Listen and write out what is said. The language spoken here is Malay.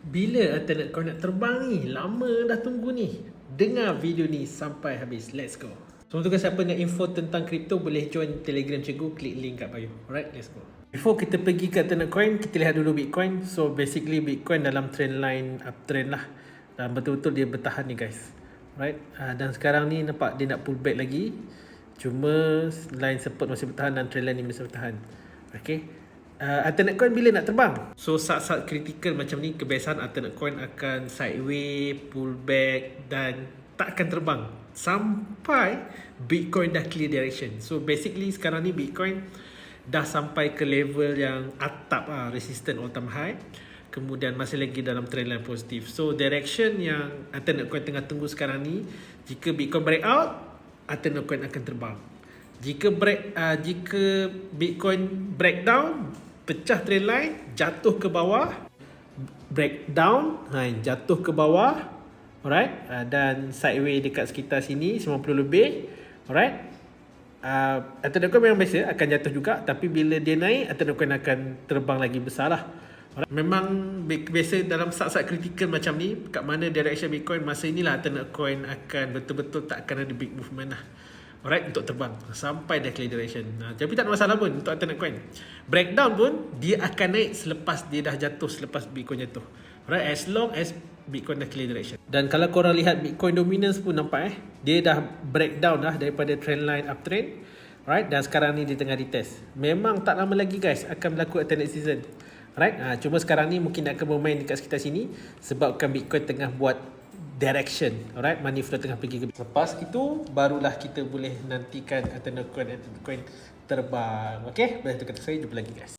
Bila alternate coin nak terbang ni? Lama dah tunggu ni. Dengar video ni sampai habis. Let's go. So untuk siapa nak info tentang kripto, boleh join Telegram Cikgu, klik link kat bio. Alright, let's go. Before kita pergi ke alternate coin, kita lihat dulu Bitcoin. So basically Bitcoin dalam trend line uptrend lah. Dan betul-betul dia bertahan ni guys. Right? Dan sekarang ni nampak dia nak pull back lagi. Cuma line support masih bertahan dan trend line ni masih bertahan. Okay. Alternate coin bila nak terbang? So saat-saat kritikal macam ni, kebiasaan alternate coin akan sideways, pull back dan tak akan terbang sampai Bitcoin dah clear direction. So basically sekarang ni Bitcoin dah sampai ke level yang atap resistant all time high. Kemudian masih lagi dalam trend line positif. So direction yang alternate coin tengah tunggu sekarang ni, jika Bitcoin break out, alternate coin akan terbang. Jika Bitcoin breakdown, pecah trend line, jatuh ke bawah, breakdown, jatuh ke bawah, alright, dan sideways dekat sekitar sini 90 lebih, alright. Alternate coin memang biasa akan jatuh juga, tapi bila dia naik, alternate coin akan terbang lagi besar lah. Alright. Memang biasa dalam saat-saat kritikal macam ni, kat mana direction Bitcoin, masa inilah alternate coin akan betul-betul tak akan ada big movement lah. Alright, untuk terbang sampai dah clear direction. Tapi tak ada masalah pun untuk alternate coin. Breakdown pun dia akan naik selepas dia dah jatuh, selepas Bitcoin jatuh. Alright, as long as Bitcoin dah clear direction. Dan kalau korang lihat Bitcoin dominance pun nampak dia dah breakdown dah daripada trend line uptrend. Alright, dan sekarang ni dia tengah retest. Memang tak lama lagi guys akan berlaku alternate season. Alright, cuma sekarang ni mungkin akan bermain dekat sekitar sini sebabkan Bitcoin tengah buat direction, alright, money flow tengah pergi ke. Lepas itu barulah kita boleh nantikan alternate coin terbang. Okey, boleh kata saya, jumpa lagi guys.